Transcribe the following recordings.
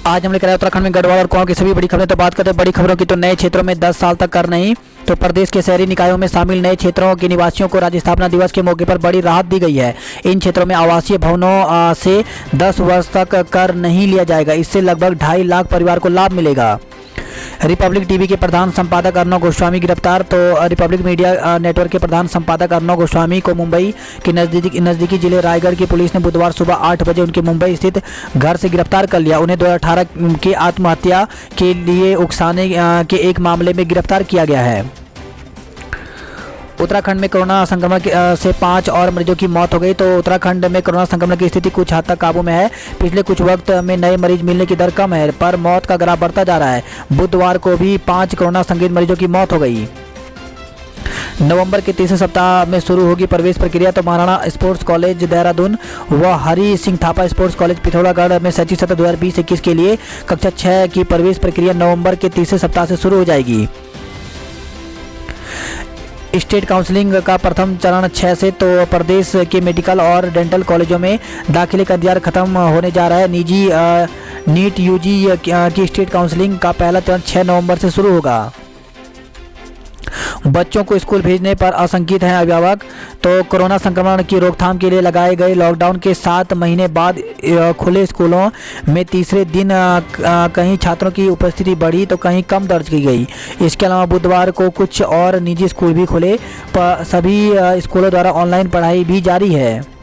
आज हम लेकर आए उत्तराखंड में गढ़वाल और कुआं की सभी बड़ी खबरें। तो बात करते हैं बड़ी खबरों की। तो नए क्षेत्रों में 10 साल तक कर नहीं, तो प्रदेश के शहरी निकायों में शामिल नए क्षेत्रों के निवासियों को राज्य स्थापना दिवस के मौके पर बड़ी राहत दी गई है। इन क्षेत्रों में आवासीय भवनों से 10 वर्ष तक कर नहीं लिया जाएगा। इससे लगभग 2.5 लाख परिवार को लाभ मिलेगा। रिपब्लिक टीवी के प्रधान संपादक अर्णव गोस्वामी गिरफ्तार। तो रिपब्लिक मीडिया नेटवर्क के प्रधान संपादक अर्णव गोस्वामी को मुंबई के नजदीकी जिले रायगढ़ की पुलिस ने बुधवार सुबह 8 बजे उनके मुंबई स्थित घर से गिरफ्तार कर लिया। उन्हें 2018 के आत्महत्या के लिए उकसाने के एक मामले में गिरफ्तार किया गया है। उत्तराखंड में कोरोना संक्रमण से 5 और मरीजों की मौत हो गई। तो उत्तराखंड में कोरोना संक्रमण की स्थिति कुछ हद तक काबू में है। पिछले कुछ वक्त में नए मरीज मिलने की दर कम है, पर मौत का ग्राफ बढ़ता जा रहा है। बुधवार को भी 5 कोरोना संक्रमित मरीजों की मौत हो गई। नवंबर के तीसरे सप्ताह में शुरू होगी प्रवेश प्रक्रिया। तो महाराणा स्पोर्ट्स कॉलेज देहरादून व हरि सिंह थापा स्पोर्ट्स कॉलेज पिथौरागढ़ में शैक्षिक सत्र 2020-21 के लिए कक्षा 6 की प्रवेश प्रक्रिया नवंबर के तीसरे सप्ताह से शुरू हो जाएगी। स्टेट काउंसलिंग का प्रथम चरण 6 से तो प्रदेश के मेडिकल और डेंटल कॉलेजों में दाखिले का इंतजार खत्म होने जा रहा है। निजी नीट यूजी की स्टेट काउंसलिंग का पहला चरण 6 नवंबर से शुरू होगा। बच्चों को स्कूल भेजने पर आशंकित हैं अभिभावक। तो कोरोना संक्रमण की रोकथाम के लिए लगाए गए लॉकडाउन के 7 महीने बाद खुले स्कूलों में तीसरे दिन कहीं छात्रों की उपस्थिति बढ़ी तो कहीं कम दर्ज की गई। इसके अलावा बुधवार को कुछ और निजी स्कूल भी खुले। सभी स्कूलों द्वारा ऑनलाइन पढ़ाई भी जारी है।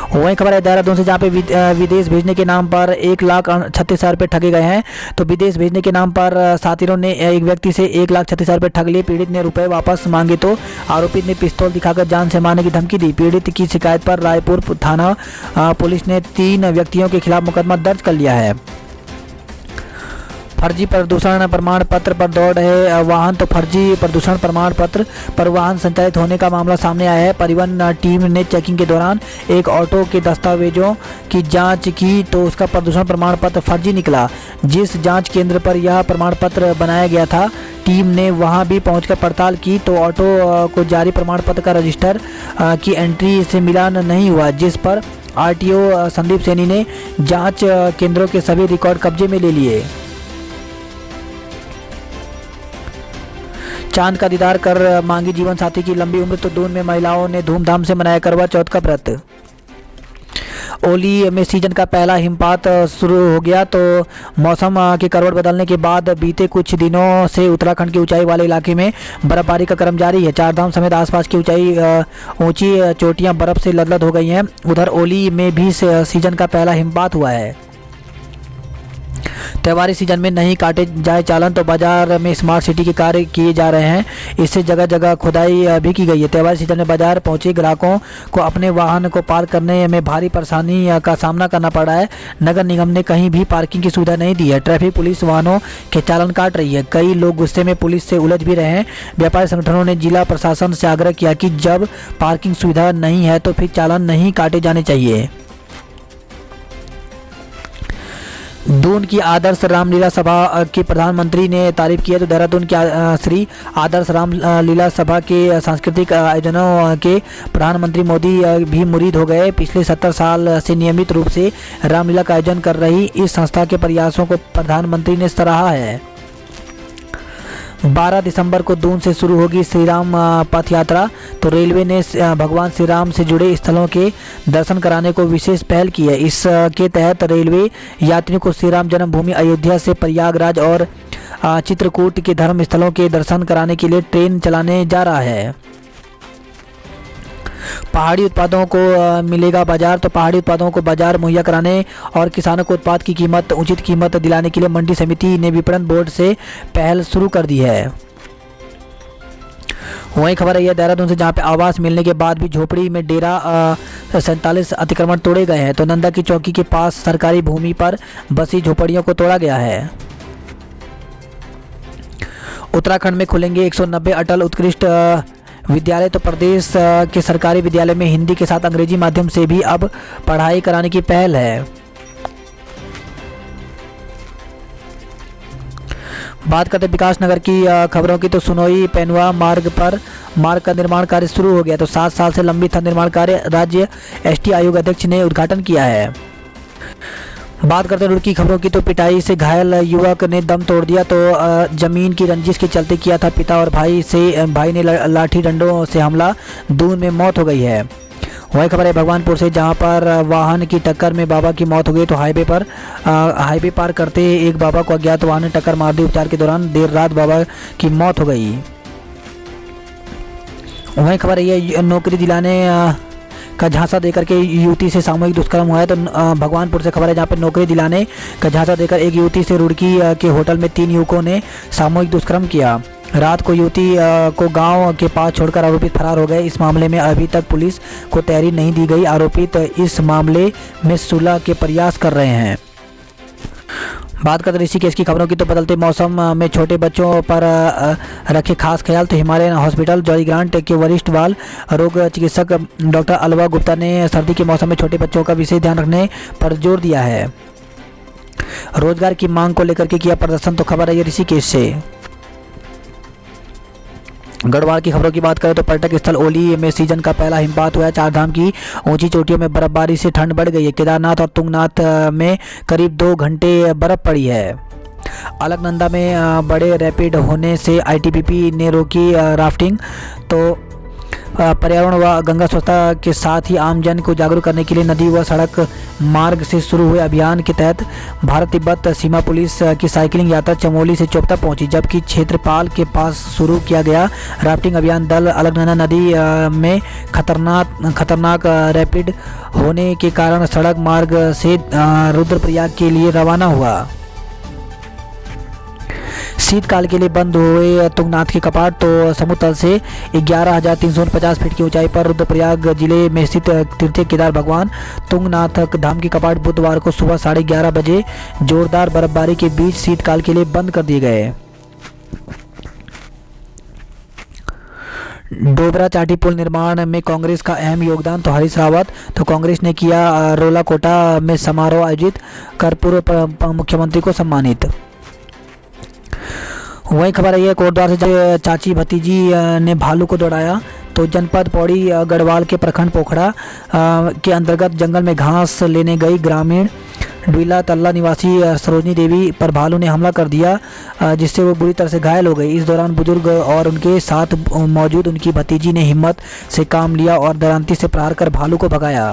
वही खबर है देहरादून से, जहाँ पे विदेश भेजने के नाम पर 1,36,000 रुपये ठगे गए हैं। तो विदेश भेजने के नाम पर साथीरों ने एक व्यक्ति से 1,36,000 रुपये ठग लिए। पीड़ित ने रुपए वापस मांगे तो आरोपित ने पिस्तौल दिखाकर जान से मारने की धमकी दी। पीड़ित की शिकायत पर रायपुर थाना पुलिस ने 3 व्यक्तियों के खिलाफ मुकदमा दर्ज कर लिया है। फर्जी प्रदूषण प्रमाण पत्र पर दौड़ रहे वाहन। तो फर्जी प्रदूषण प्रमाण पत्र पर वाहन संचालित होने का मामला सामने आया है। परिवहन टीम ने चेकिंग के दौरान एक ऑटो के दस्तावेजों की जांच की तो उसका प्रदूषण प्रमाण पत्र फर्जी निकला। जिस जांच केंद्र पर यह प्रमाण पत्र बनाया गया था, टीम ने वहां भी पहुंचकर पड़ताल की तो ऑटो को जारी प्रमाण पत्र का रजिस्टर की एंट्री से मिलान नहीं हुआ, जिस पर आरटीओ संदीप सैनी ने जाँच केंद्रों के सभी रिकॉर्ड कब्जे में ले लिए। चांद का दीदार कर मांगी जीवन साथी की लंबी उम्र। तो दून में महिलाओं ने धूमधाम से मनाया करवा चौथ का व्रत। ओली में सीजन का पहला हिमपात शुरू हो गया। तो मौसम के करवट बदलने के बाद बीते कुछ दिनों से उत्तराखंड के ऊंचाई वाले इलाके में बर्फबारी का क्रम जारी है। चारधाम समेत आसपास की ऊंची चोटियां बर्फ से लदलद हो गई हैं। उधर ओली में भी सीजन का पहला हिमपात हुआ है। त्योहारी सीजन में नहीं काटे जाए चालान। तो बाजार में स्मार्ट सिटी के कार्य किए जा रहे हैं। इससे जगह जगह खुदाई भी की गई है। त्योहारी सीजन में बाजार पहुंचे ग्राहकों को अपने वाहन को पार्क करने में भारी परेशानी का सामना करना पड़ रहा है। नगर निगम ने कहीं भी पार्किंग की सुविधा नहीं दी है। ट्रैफिक पुलिस वाहनों के चालान काट रही है। कई लोग गुस्से में पुलिस से उलझ भी रहे हैं। व्यापारी संगठनों ने जिला प्रशासन से आग्रह किया कि जब पार्किंग सुविधा नहीं है तो फिर चालान नहीं काटे जाने चाहिए। दून की आदर्श रामलीला सभा की प्रधानमंत्री ने तारीफ की है। तो देहरादून की श्री आदर्श रामलीला सभा के सांस्कृतिक आयोजनों के प्रधानमंत्री मोदी भी मुरीद हो गए। पिछले 70 साल से नियमित रूप से रामलीला का आयोजन कर रही इस संस्था के प्रयासों को प्रधानमंत्री ने सराहा है। 12 दिसंबर को दून से शुरू होगी श्री राम पथ यात्रा। तो रेलवे ने भगवान श्री राम से जुड़े स्थलों के दर्शन कराने को विशेष पहल की है। इसके तहत रेलवे यात्रियों को श्री राम जन्मभूमि अयोध्या से प्रयागराज और चित्रकूट के धर्म स्थलों के दर्शन कराने के लिए ट्रेन चलाने जा रहा है। पहाड़ी उत्पादों को मिलेगा बाजार। तो पहाड़ी उत्पादों को बाजार मुहैया कराने और किसानों को उत्पाद की कीमत उचित कीमत दिलाने के लिए मंडी समिति ने विपणन बोर्ड से पहल शुरू कर दी है। वही खबर है देहरादून से, जहां पे आवास मिलने के बाद भी झोपड़ी में डेरा 47 अतिक्रमण तोड़े गए हैं। तो नंदा की चौकी के पास सरकारी भूमि पर बसी झोपड़ियों को तोड़ा गया है। उत्तराखंड में खुलेंगे 190 अटल उत्कृष्ट विद्यालय। तो प्रदेश के सरकारी विद्यालय में हिंदी के साथ अंग्रेजी माध्यम से भी अब पढ़ाई कराने की पहल है। बात करते विकास नगर की खबरों की। तो सुनोई पेनुआ मार्ग पर मार्ग का निर्माण कार्य शुरू हो गया। तो 7 साल से लंबित था निर्माण कार्य। राज्य एसटी आयोग अध्यक्ष ने उद्घाटन किया है। बात करते हैं रुड़की खबरों की, तो पिटाई से घायल युवक ने दम तोड़ दिया। तो जमीन की रंजिश के चलते किया था पिता और भाई ने लाठी डंडों से हमला, दून में मौत हो गई है। वही खबर है भगवानपुर से, जहां पर वाहन की टक्कर में बाबा की मौत हो गई। तो हाईवे पार करते एक बाबा को अज्ञात वाहन ने टक्कर मार दी। उपचार के दौरान देर रात बाबा की मौत हो गई। वही खबर है ये नौकरी दिलाने का झांसा देकर के युवती से सामूहिक दुष्कर्म हुआ है। तो भगवानपुर से खबर है, जहां पर नौकरी दिलाने का झांसा देकर एक युवती से रुड़की के होटल में 3 युवकों ने सामूहिक दुष्कर्म किया। रात को युवती को गांव के पास छोड़कर आरोपित फरार हो गए। इस मामले में अभी तक पुलिस को तहरीर नहीं दी गई। आरोपित इस मामले में सुलह के प्रयास कर रहे हैं। बात करते हैं इसी केस की खबरों की, तो बदलते मौसम में छोटे बच्चों पर रखे खास ख्याल। तो हिमालयन हॉस्पिटल जॉली ग्रांट के वरिष्ठ बाल रोग चिकित्सक डॉक्टर अलवा गुप्ता ने सर्दी के मौसम में छोटे बच्चों का विशेष ध्यान रखने पर जोर दिया है। रोजगार की मांग को लेकर के किया प्रदर्शन। तो खबर है ये ऋषिकेश से। गढ़वाल की खबरों की बात करें तो पर्यटक स्थल ओली में सीजन का पहला हिमपात हुआ है। 4 धाम की ऊंची चोटियों में बर्फबारी से ठंड बढ़ गई है। केदारनाथ और तुंगनाथ में करीब 2 घंटे बर्फ पड़ी है। अलकनंदा में बड़े रैपिड होने से आईटीबीपी ने रोकी राफ्टिंग। तो पर्यावरण व गंगा स्वच्छता के साथ ही आमजन को जागरूक करने के लिए नदी व सड़क मार्ग से शुरू हुए अभियान के तहत भारत तिब्बत सीमा पुलिस की साइकिलिंग यात्रा चमोली से चोपता पहुंची, जबकि क्षेत्रपाल के पास शुरू किया गया राफ्टिंग अभियान दल अलकनंदा नदी में खतरनाक रैपिड होने के कारण सड़क मार्ग से रुद्रप्रयाग के लिए रवाना हुआ। शीतकाल के लिए बंद हुए तुंगनाथ के कपाट। तो समुद्र तल से 11,350 फीट की ऊंचाई पर रुद्रप्रयाग जिले में स्थित तीर्थीय केदार भगवान तुंगनाथ धाम के कपाट बुधवार को सुबह 11:30 बजे जोरदार बर्फबारी के बीच शीतकाल के लिए बंद कर दिए गए। डोबरा चाटी पुल निर्माण में कांग्रेस का अहम योगदान। तो हरीश रावत। तो कांग्रेस ने किया रोलाकोटा में समारोह आयोजित कर पूर्व मुख्यमंत्री को सम्मानित। वही खबर है कोटद्वार से, चाची भतीजी ने भालू को दौड़ाया। तो जनपद पौड़ी गढ़वाल के प्रखंड पोखड़ा के अंतर्गत जंगल में घास लेने गई ग्रामीण डुइला तल्ला निवासी सरोजनी देवी पर भालू ने हमला कर दिया, जिससे वो बुरी तरह से घायल हो गई। इस दौरान बुजुर्ग और उनके साथ मौजूद उनकी भतीजी ने हिम्मत से काम लिया और दरांती से प्रहार कर भालू को भगाया।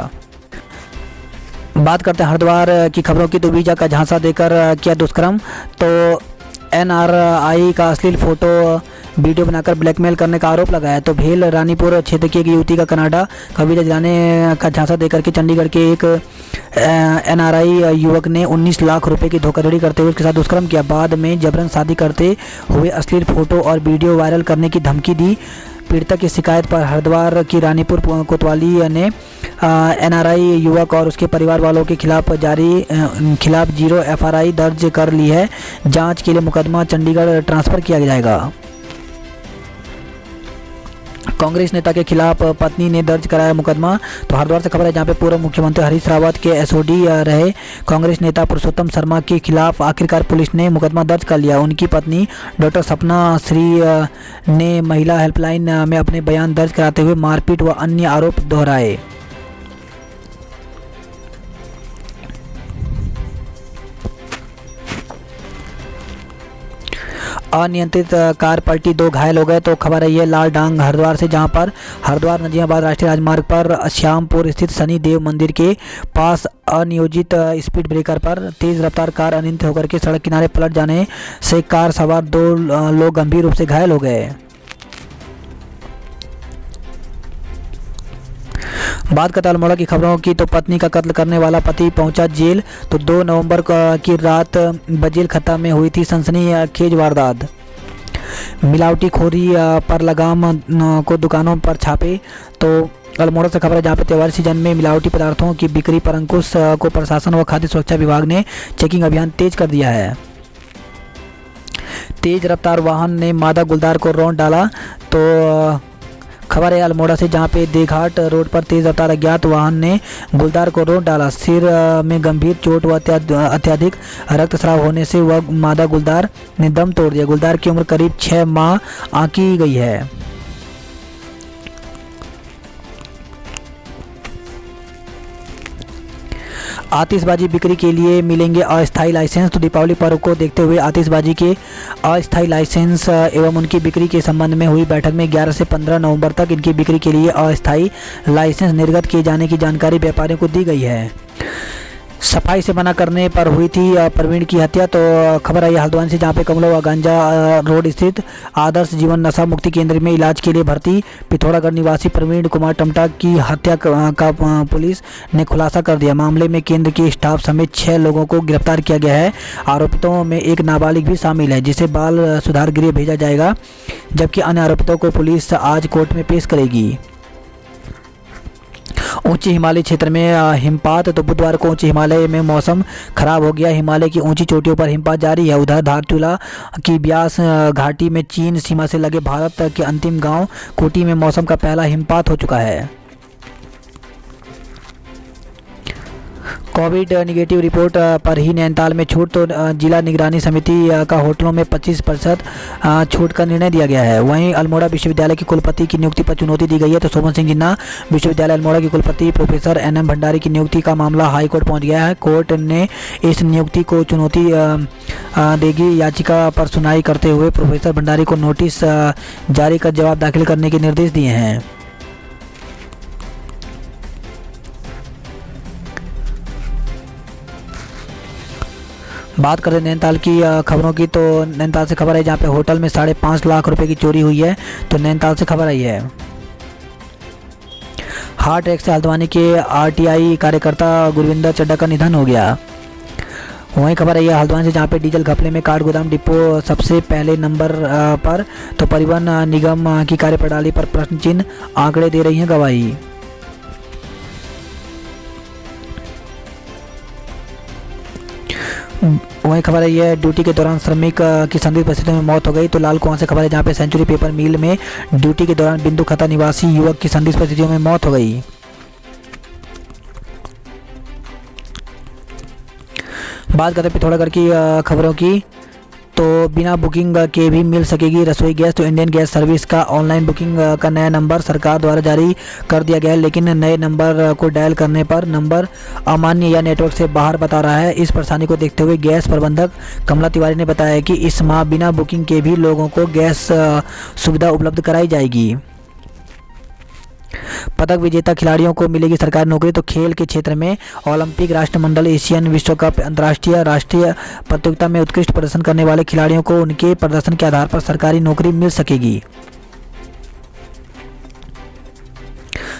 बात करते हैं हरिद्वार की खबरों की, तो वीजा का झांसा देकर किया दुष्कर्म। तो एनआरआई का अश्लील फोटो वीडियो बनाकर ब्लैकमेल करने का आरोप लगाया। तो भेल रानीपुर क्षेत्र की एक युवती का कनाडा का वीजा दिलाने का झांसा देकर के चंडीगढ़ के एक एनआरआई युवक ने 19 लाख रुपए की धोखाधड़ी करते हुए उसके साथ दुष्कर्म किया। बाद में जबरन शादी करते हुए अश्लील फोटो और वीडियो वायरल करने की धमकी दी। पीड़िता की शिकायत पर हरिद्वार की रानीपुर कोतवाली ने एनआरआई युवक और उसके परिवार वालों के खिलाफ 0 एफआरआई दर्ज कर ली है। जांच के लिए मुकदमा चंडीगढ़ ट्रांसफर किया जाएगा। कांग्रेस नेता के खिलाफ पत्नी ने दर्ज कराया मुकदमा। तो हरिद्वार से खबर है, जहां पे पूर्व मुख्यमंत्री हरीश रावत के एसओडी रहे कांग्रेस नेता पुरुषोत्तम शर्मा के खिलाफ आखिरकार पुलिस ने मुकदमा दर्ज कर लिया। उनकी पत्नी डॉक्टर सपना श्री ने महिला हेल्पलाइन में अपने बयान दर्ज कराते हुए मारपीट व अन्य आरोप दोहराए। अनियंत्रित कार पलटी, 2 घायल हो गए। तो खबर है ये लाल डांग हरिद्वार से, जहां पर हरिद्वार नजियाबाद राष्ट्रीय राजमार्ग पर श्यामपुर स्थित शनि देव मंदिर के पास अनियोजित स्पीड ब्रेकर पर तेज रफ्तार कार अनियंत्रित होकर के सड़क किनारे पलट जाने से कार सवार 2 लोग गंभीर रूप से घायल हो गए। बात करते हैं अल्मोड़ा की खबरों की, तो पत्नी का कत्ल करने वाला पति पहुंचा जेल। तो 2 नवंबर की रात बजेल खत्ता में हुई थी सनसनीखेज वारदात। मिलावटी खोरी पर लगाम को दुकानों पर छापे। तो अल्मोड़ा से खबर है, जहां पर त्योहारी सीजन में मिलावटी पदार्थों की बिक्री पर अंकुश को प्रशासन व खाद्य सुरक्षा विभाग ने चेकिंग अभियान तेज कर दिया है। तेज रफ्तार वाहन ने मादा गुलदार को रौंद डाला। तो खबर है अल्मोड़ा से, जहां पे देघाट रोड पर तेज रफ्तार अज्ञात वाहन ने गुलदार को रौंद डाला। सिर में गंभीर चोट व अत्यधिक रक्तस्राव होने से वह मादा गुलदार ने दम तोड़ दिया। गुलदार की उम्र करीब 6 माह आंकी गई है। आतिशबाजी बिक्री के लिए मिलेंगे अस्थायी लाइसेंस। तो दीपावली पर्व को देखते हुए आतिशबाजी के अस्थायी लाइसेंस एवं उनकी बिक्री के संबंध में हुई बैठक में 11 से 15 नवंबर तक इनकी बिक्री के लिए अस्थायी लाइसेंस निर्गत किए जाने की जानकारी व्यापारियों को दी गई है। सफाई से मना करने पर हुई थी प्रवीण की हत्या। तो खबर आई हल्द्वानी से, जहां पे कमला गांजा रोड स्थित आदर्श जीवन नशा मुक्ति केंद्र में इलाज के लिए भर्ती पिथौरागढ़ निवासी प्रवीण कुमार टमटा की हत्या का पुलिस ने खुलासा कर दिया। मामले में केंद्र के स्टाफ समेत 6 लोगों को गिरफ्तार किया गया है। आरोपितों में एक नाबालिग भी शामिल है, जिसे बाल सुधार गृह भेजा जाएगा, जबकि अन्य आरोपितों को पुलिस आज कोर्ट में पेश करेगी। ऊंचे हिमालय क्षेत्र में हिमपात। तो बुधवार को ऊंचे हिमालय में मौसम खराब हो गया। हिमालय की ऊंची चोटियों पर हिमपात जारी है। उधर धारचूला की ब्यास घाटी में चीन सीमा से लगे भारत के अंतिम गांव कोटी में मौसम का पहला हिमपात हो चुका है। कोविड निगेटिव रिपोर्ट पर ही नैनीताल में छूट। तो जिला निगरानी समिति का होटलों में 25% छूट का निर्णय दिया गया है। वहीं अल्मोड़ा विश्वविद्यालय की कुलपति की नियुक्ति पर चुनौती दी गई है। तो शोभन सिंह जिन्ना विश्वविद्यालय अल्मोड़ा की कुलपति प्रोफेसर NM भंडारी की नियुक्ति का मामला हाईकोर्ट पहुंच गया है। कोर्ट ने इस नियुक्ति को चुनौती देगी याचिका पर सुनवाई करते हुए प्रोफेसर भंडारी को नोटिस जारी कर जवाब दाखिल करने के निर्देश दिए हैं। बात करें नैनीताल की खबरों की, तो नैनीताल से खबर है जहां पे होटल में 5.5 लाख रुपए की चोरी हुई है। तो नैनीताल से खबर आई है। हार्ट अटैक से हल्द्वानी के RTI कार्यकर्ता गुरविंदर चड्ढा का निधन हो गया। वहीं खबर आई है हल्द्वानी से, जहां पे डीजल घपले में काठ गोदाम डिपो सबसे पहले नंबर पर। तो परिवहन निगम की कार्यप्रणाली पर प्रश्न चिन्ह, आंकड़े दे रही हैं गवाही। वहीं खबर आई है ड्यूटी के दौरान श्रमिक की संदिग्ध परिस्थितियों में मौत हो गई। तो लाल कुआं से खबर है, जहां पे सेंचुरी पेपर मिल में ड्यूटी के दौरान बिंदु खता निवासी युवक की संदिग्ध परिस्थितियों में मौत हो गई। बात करते हैं पिथौरागढ़ की खबरों की, तो बिना बुकिंग के भी मिल सकेगी रसोई गैस। तो इंडियन गैस सर्विस का ऑनलाइन बुकिंग का नया नंबर सरकार द्वारा जारी कर दिया गया है, लेकिन नए नंबर को डायल करने पर नंबर अमान्य या नेटवर्क से बाहर बता रहा है। इस परेशानी को देखते हुए गैस प्रबंधक कमला तिवारी ने बताया कि इस माह बिना बुकिंग के भी लोगों को गैस सुविधा उपलब्ध कराई जाएगी। पदक विजेता खिलाड़ियों को मिलेगी सरकारी नौकरी। तो खेल के क्षेत्र में ओलंपिक, राष्ट्रमंडल, एशियन, विश्व कप, अंतर्राष्ट्रीय, राष्ट्रीय प्रतियोगिता में उत्कृष्ट प्रदर्शन करने वाले खिलाड़ियों को उनके प्रदर्शन के आधार पर सरकारी नौकरी मिल सकेगी।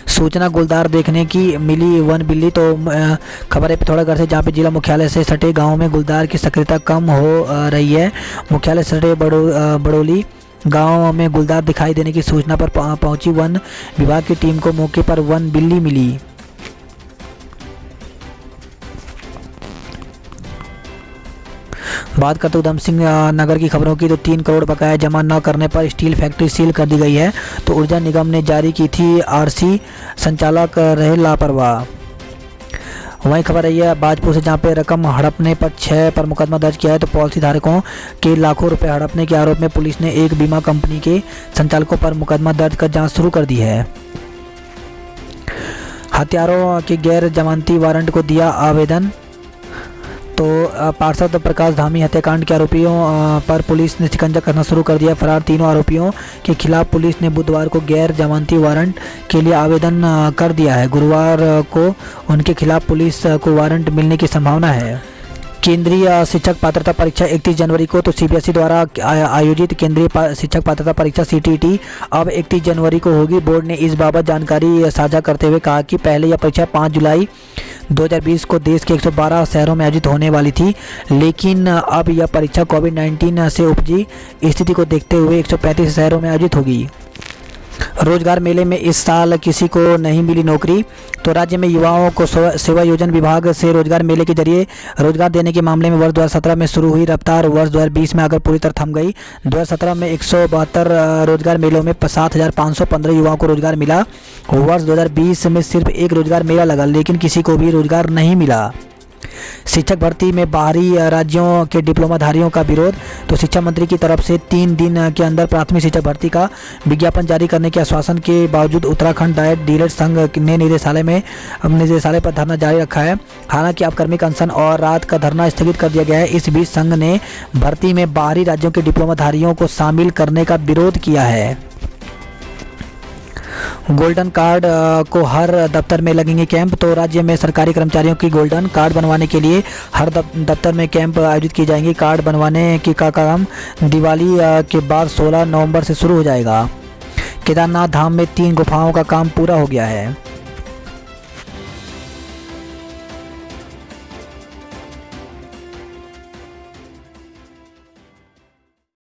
सूचना गुलदार देखने की मिली वन बिल्ली। तो खबर है पिथौरागढ़ से, जहाँ पे जिला मुख्यालय से सटे गाँव में गुलदार की सक्रियता कम हो रही है। मुख्यालय से सटे बड़ोली गांव में गुलदार दिखाई देने की सूचना पर पहुंची वन विभाग की टीम को मौके पर वन बिल्ली मिली। बात करते उधम सिंह नगर की खबरों की, तो 3 करोड़ बकाया जमा न करने पर स्टील फैक्ट्री सील कर दी गई है। तो ऊर्जा निगम ने जारी की थी RC, संचालक रहे लापरवाह। वहीं खबर आई है बाजपुर से, जहां पे रकम हड़पने पर 6 पर मुकदमा दर्ज किया है। तो पॉलिसी धारकों के लाखों रुपए हड़पने के आरोप में पुलिस ने एक बीमा कंपनी के संचालकों पर मुकदमा दर्ज कर जांच शुरू कर दी है। हत्यारों के गैर जमानती वारंट को दिया आवेदन। तो पार्षद प्रकाश धामी हत्याकांड के आरोपियों पर पुलिस ने शिकंजा कसना शुरू कर दिया। फरार तीनों आरोपियों के खिलाफ पुलिस ने बुधवार को गैर जमानती वारंट के लिए आवेदन कर दिया है। गुरुवार को उनके खिलाफ पुलिस को वारंट मिलने की संभावना है। केंद्रीय शिक्षक पात्रता परीक्षा 31 जनवरी को। तो CBSE द्वारा आयोजित केंद्रीय शिक्षक पात्रता परीक्षा CTET अब 31 जनवरी को होगी। बोर्ड ने इस बाबत जानकारी साझा करते हुए कहा कि पहले यह परीक्षा 5 जुलाई 2020 को देश के 112 शहरों में आयोजित होने वाली थी, लेकिन अब यह परीक्षा कोविड-19 से उपजी स्थिति को देखते हुए 135 शहरों में आयोजित होगी। रोजगार मेले में इस साल किसी को नहीं मिली नौकरी। तो राज्य में युवाओं को सेवा योजन विभाग से रोजगार मेले के जरिए रोजगार देने के मामले में वर्ष 2017 में शुरू हुई रफ्तार वर्ष 2020 में आकर पूरी तरह थम गई। 2017 में 172 रोजगार मेलों में 7,515 युवाओं को रोजगार मिला। वर्ष 2020 में सिर्फ एक रोजगार मेला लगा, लेकिन किसी को भी रोजगार नहीं मिला। शिक्षक भर्ती में बाहरी राज्यों के डिप्लोमाधारियों का विरोध। तो शिक्षा मंत्री की तरफ से 3 दिन के अंदर प्राथमिक शिक्षक भर्ती का विज्ञापन जारी करने के आश्वासन के बावजूद उत्तराखंड डाइट डीलर संघ ने निदेशालय पर धरना जारी रखा है। हालांकि अब कर्मिक अनशन और रात का धरना स्थगित कर दिया गया है। इस बीच संघ ने भर्ती में बाहरी राज्यों के डिप्लोमाधारियों को शामिल करने का विरोध किया है। गोल्डन कार्ड को हर दफ्तर में लगेंगे कैंप। तो राज्य में सरकारी कर्मचारियों की गोल्डन कार्ड बनवाने के लिए हर दफ्तर में कैंप आयोजित किए जाएंगे। कार्ड बनवाने की का काम दिवाली के बाद 16 नवंबर से शुरू हो जाएगा। केदारनाथ धाम में 3 गुफाओं का काम पूरा हो गया है।